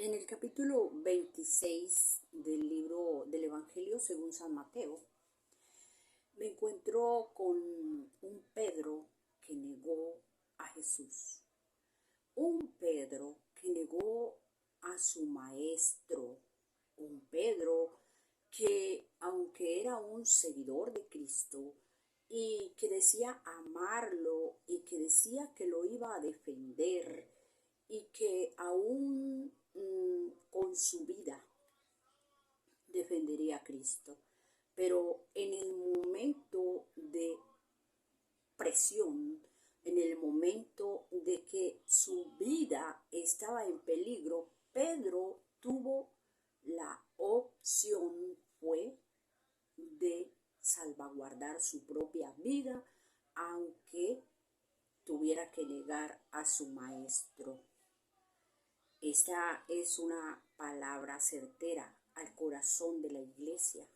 En el capítulo 26 del libro del Evangelio según San Mateo, me encuentro con un Pedro que negó a Jesús. Un Pedro que negó a su maestro. Un Pedro que, aunque era un seguidor de Cristo y que decía amarlo y que decía que lo iba a defender y que aún con su vida defendería a Cristo, pero en el momento de presión, en el momento de que su vida estaba en peligro, Pedro tuvo la opción, fue de salvaguardar su propia vida, aunque tuviera que negar a su maestro. Esta es una palabra certera al corazón de la iglesia.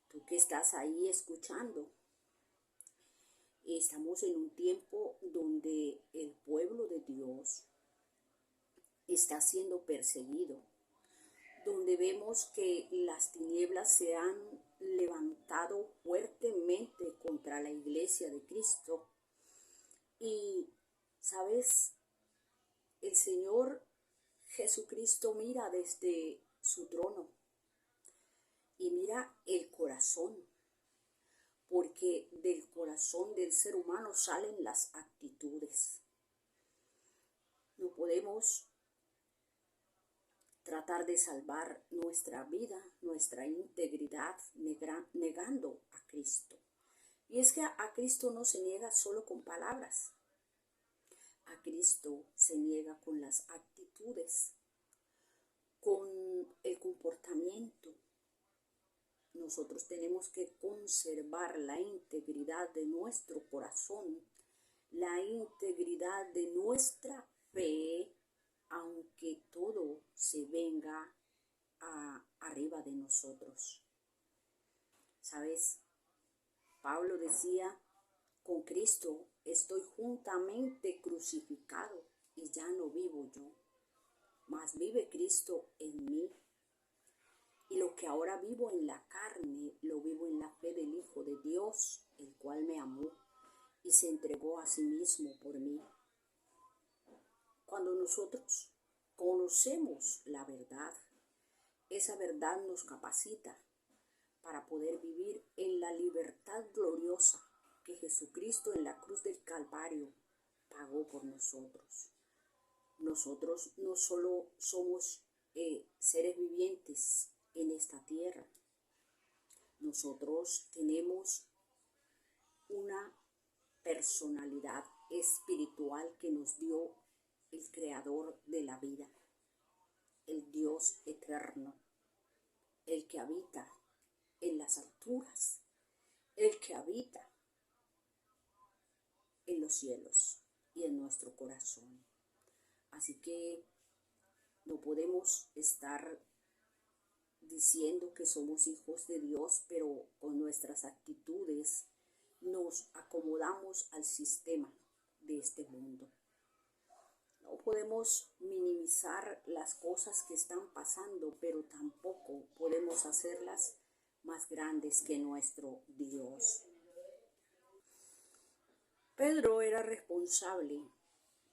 Tú que estás ahí escuchando, estamos en un tiempo donde el pueblo de Dios está siendo perseguido, donde vemos que las tinieblas se han levantado fuertemente contra la iglesia de Cristo. Y, ¿sabes? El Señor Jesucristo mira desde su trono y mira el corazón, porque del corazón del ser humano salen las actitudes. No podemos tratar de salvar nuestra vida, nuestra integridad, negando a Cristo. Y es que a Cristo no se niega solo con palabras. A Cristo se niega con las actitudes, con el comportamiento. Nosotros tenemos que conservar la integridad de nuestro corazón, la integridad de nuestra fe, aunque todo se venga arriba de nosotros. ¿Sabes? Pablo decía, con Cristo estoy juntamente crucificado y ya no vivo yo, mas vive Cristo en mí. Y lo que ahora vivo en la carne, lo vivo en la fe del Hijo de Dios, el cual me amó y se entregó a sí mismo por mí. Cuando nosotros conocemos la verdad, esa verdad nos capacita para poder vivir en la libertad gloriosa que Jesucristo en la cruz del Calvario pagó por nosotros. Nosotros no solo somos seres vivientes en esta tierra, nosotros tenemos una personalidad espiritual que nos dio el Creador de la vida, el Dios eterno, el que habita en las alturas, el que habita en los cielos y en nuestro corazón. Así que no podemos estar diciendo que somos hijos de Dios, pero con nuestras actitudes nos acomodamos al sistema de este mundo. No podemos minimizar las cosas que están pasando, pero tampoco podemos hacerlas más grandes que nuestro Dios. Pedro era responsable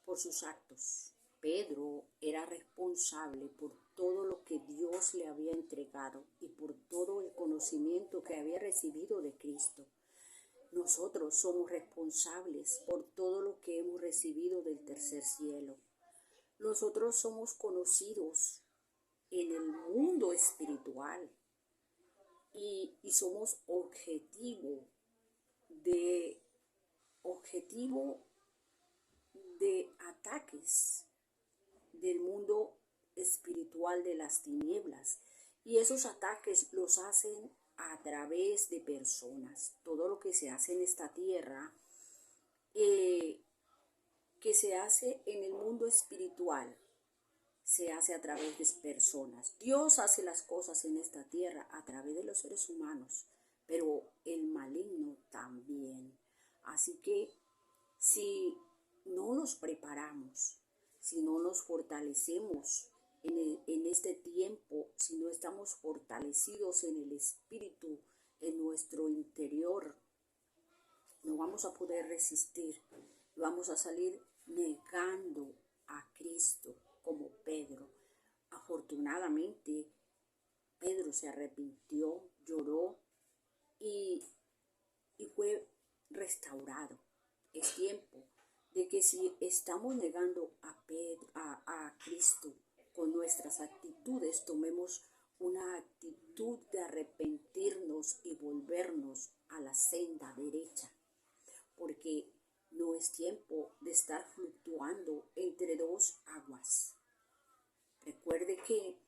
por sus actos. Pedro era responsable por todo lo que Dios le había entregado y por todo el conocimiento que había recibido de Cristo. Nosotros somos responsables por todo lo que hemos recibido del tercer cielo. Nosotros somos conocidos en el mundo espiritual y somos objetivo de ataques del mundo espiritual de las tinieblas, y esos ataques los hacen a través de personas. Todo lo que se hace en esta tierra, que se hace en el mundo espiritual, se hace a través de personas. Dios hace las cosas en esta tierra a través de los seres humanos, pero el maligno también. Así que si no nos preparamos, si no nos fortalecemos en este tiempo, si no estamos fortalecidos en el espíritu, en nuestro interior, no vamos a poder resistir. Vamos a salir negando a Cristo como Pedro. Afortunadamente, Pedro se arrepintió, lloró y fue restaurado. Es tiempo de que si estamos negando a Cristo con nuestras actitudes, tomemos una actitud de arrepentirnos y volvernos a la senda derecha, porque no es tiempo de estar fluctuando entre dos aguas. Recuerde que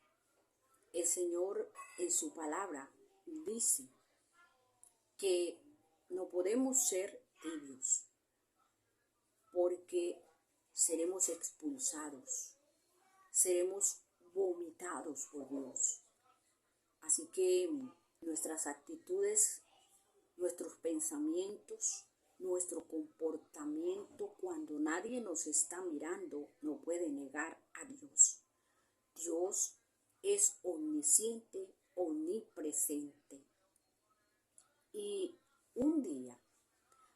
el Señor en su palabra dice que no podemos ser tibios, porque seremos expulsados, seremos vomitados por Dios. Así que nuestras actitudes, nuestros pensamientos, nuestro comportamiento cuando nadie nos está mirando no puede negar a Dios. Dios es omnisciente, omnipresente. Y un día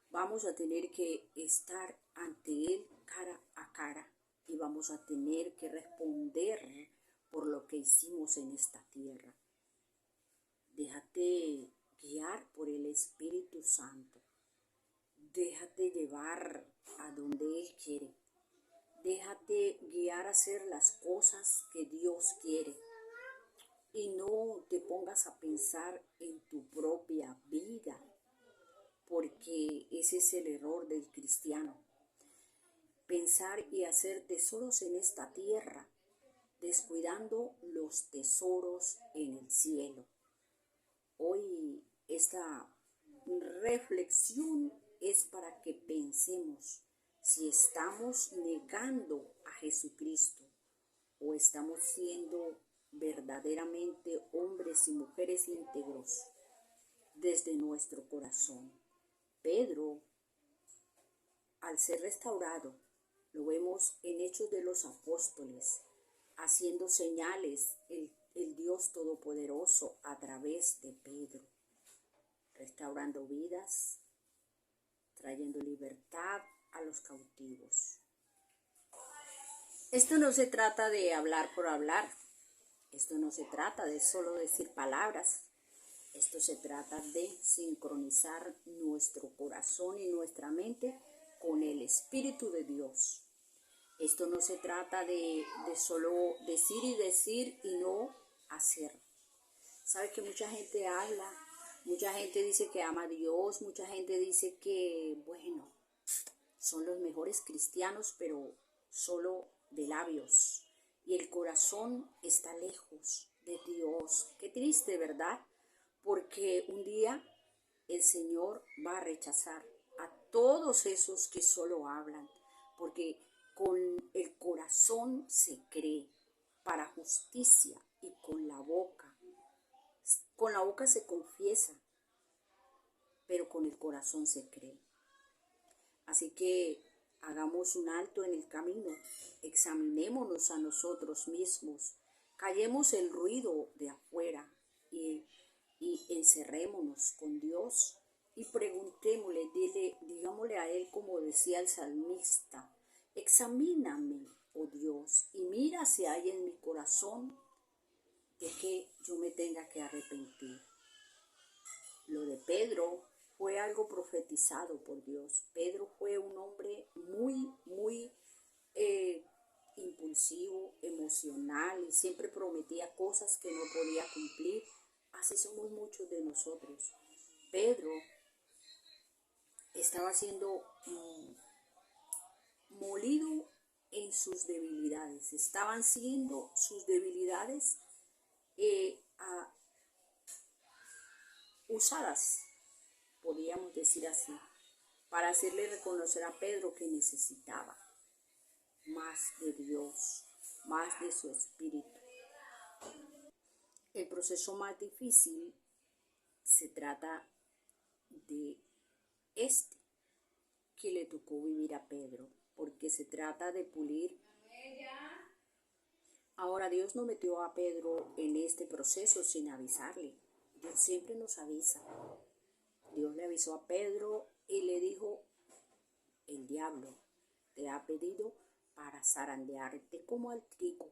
vamos a tener que estar ante Él cara a cara y vamos a tener que responder por lo que hicimos en esta tierra. Déjate guiar por el Espíritu Santo. Déjate llevar a donde Él quiere. Déjate guiar a hacer las cosas que Dios quiere. Y no te pongas a pensar en tu propia vida, porque ese es el error del cristiano. Pensar y hacer tesoros en esta tierra, descuidando los tesoros en el cielo. Hoy esta reflexión es para que pensemos si estamos negando a Jesucristo o estamos siendo verdaderamente hombres y mujeres íntegros desde nuestro corazón. Pedro, al ser restaurado, lo vemos en Hechos de los Apóstoles, haciendo señales el Dios Todopoderoso a través de Pedro, restaurando vidas, trayendo libertad a los cautivos. Esto no se trata de hablar por hablar, esto no se trata de solo decir palabras, esto se trata de sincronizar nuestro corazón y nuestra mente con el Espíritu de Dios. Esto no se trata de solo decir y no hacer. ¿Sabe que mucha gente habla? Mucha gente dice que ama a Dios, mucha gente dice que, bueno, son los mejores cristianos, pero solo de labios. Y el corazón está lejos de Dios. Qué triste, ¿verdad? Porque un día el Señor va a rechazar a todos esos que solo hablan, porque con el corazón se cree para justicia y con la boca se confiesa, pero con el corazón se cree. Así que hagamos un alto en el camino, examinémonos a nosotros mismos, callemos el ruido de afuera y encerrémonos con Dios y preguntémosle, digámosle a Él como decía el salmista, examíname, oh Dios, y mira si hay en mi corazón de que yo me tenga que arrepentir. Lo de Pedro fue algo profetizado por Dios. Pedro fue un hombre muy impulsivo, emocional y siempre prometía cosas que no podía cumplir. Así somos muchos de nosotros. Pedro estaba siendo molido en sus debilidades. Estaban siendo sus debilidades usadas, podríamos decir así, para hacerle reconocer a Pedro que necesitaba más de Dios, más de su espíritu. El proceso más difícil se trata de este que le tocó vivir a Pedro, porque se trata de pulir Ahora Dios no metió a Pedro en este proceso sin avisarle. Dios siempre nos avisa. Dios le avisó a Pedro y le dijo, el diablo te ha pedido para zarandearte como al trigo.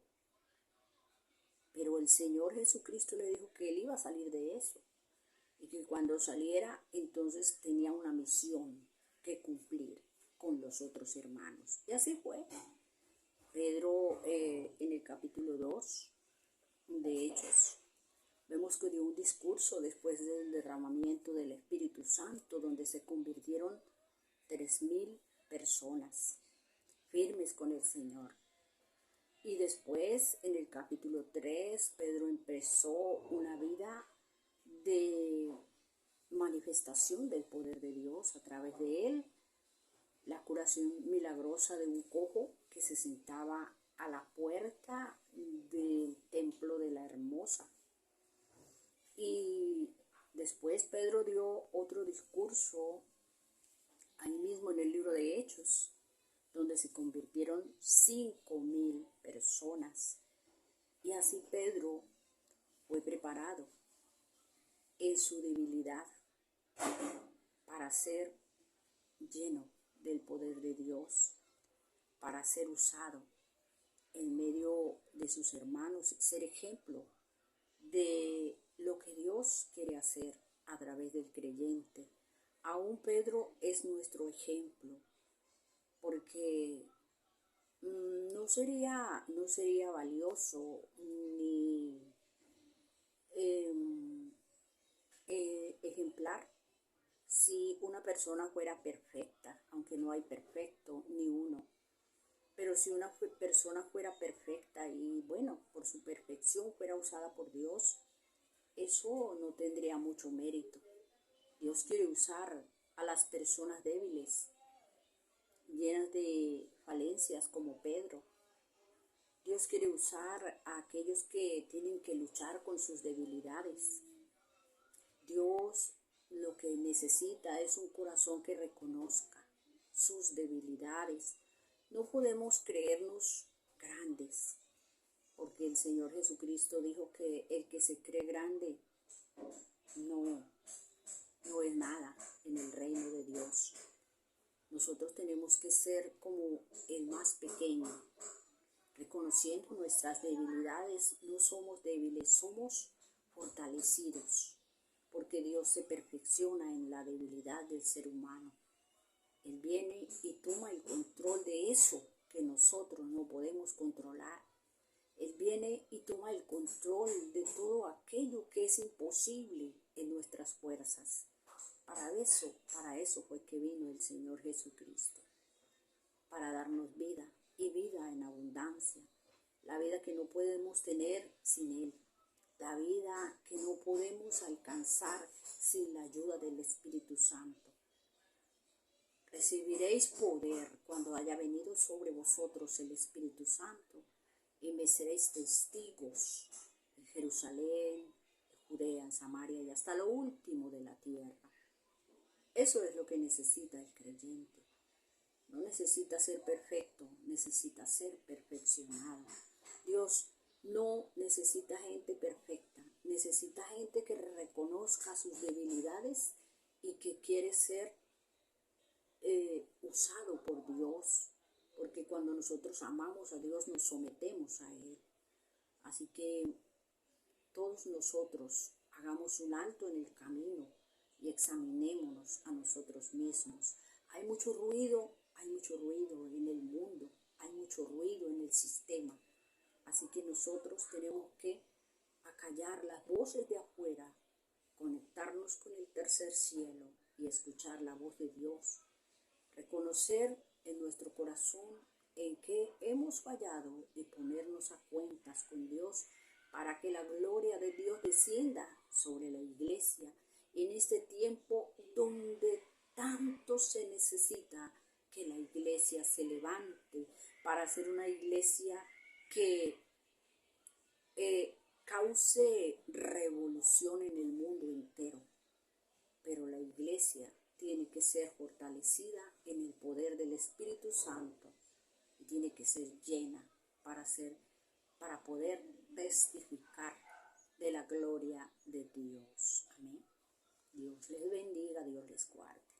Pero el Señor Jesucristo le dijo que él iba a salir de eso y que cuando saliera entonces tenía una misión que cumplir con los otros hermanos. Y así fue. Pedro en el capítulo 2 de Hechos vemos que dio un discurso después del derramamiento del Espíritu Santo donde se convirtieron 3,000 personas firmes con el Señor. Y después, en el capítulo 3, Pedro empezó una vida de manifestación del poder de Dios a través de él. La curación milagrosa de un cojo que se sentaba a la puerta del templo de la Hermosa. Y después Pedro dio otro discurso ahí mismo en el libro de Hechos, donde se convirtieron 5,000 personas. Y así Pedro fue preparado en su debilidad para ser lleno del poder de Dios, para ser usado en medio de sus hermanos, ser ejemplo de lo que Dios quiere hacer a través del creyente. Aún Pedro es nuestro ejemplo, porque no sería valioso ni ejemplar si una persona fuera perfecta, aunque no hay perfecto ni uno. Pero si una persona fuera perfecta y bueno, por su perfección fuera usada por Dios, eso no tendría mucho mérito. Dios quiere usar a las personas débiles, llenas de falencias como Pedro. Dios quiere usar a aquellos que tienen que luchar con sus debilidades. Dios lo que necesita es un corazón que reconozca sus debilidades. No podemos creernos grandes, porque el Señor Jesucristo dijo que el que se cree grande no es nada en el reino de Dios. Nosotros tenemos que ser como el más pequeño, reconociendo nuestras debilidades. No somos débiles, somos fortalecidos, porque Dios se perfecciona en la debilidad del ser humano. Él viene y toma el control de eso que nosotros no podemos controlar. Él viene y toma el control de todo aquello que es imposible en nuestras fuerzas. Para eso fue que vino el Señor Jesucristo, para darnos vida y vida en abundancia, la vida que no podemos tener sin Él, la vida que no podemos alcanzar sin la ayuda del Espíritu Santo. Recibiréis poder cuando haya venido sobre vosotros el Espíritu Santo y me seréis testigos en Jerusalén, en Judea, en Samaria y hasta lo último de la tierra. Eso es lo que necesita el creyente. No necesita ser perfecto, necesita ser perfeccionado. Dios no necesita gente perfecta, necesita gente que reconozca sus debilidades y que quiere ser usado por Dios, porque cuando nosotros amamos a Dios nos sometemos a Él. Así que todos nosotros hagamos un alto en el camino y examinémonos a nosotros mismos. Hay mucho ruido en el mundo, hay mucho ruido en el sistema. Así que nosotros tenemos que acallar las voces de afuera, conectarnos con el tercer cielo y escuchar la voz de Dios. Reconocer en nuestro corazón en que hemos fallado y ponernos a cuentas con Dios para que la gloria de Dios descienda sobre la iglesia en este tiempo donde tanto se necesita que la iglesia se levante para ser una iglesia que cause revolución en el mundo entero. Pero la iglesia tiene que ser fortalecida en el poder del Espíritu Santo y tiene que ser llena para ser para poder testificar de la gloria de Dios. Amén. Dios les bendiga, Dios les guarde.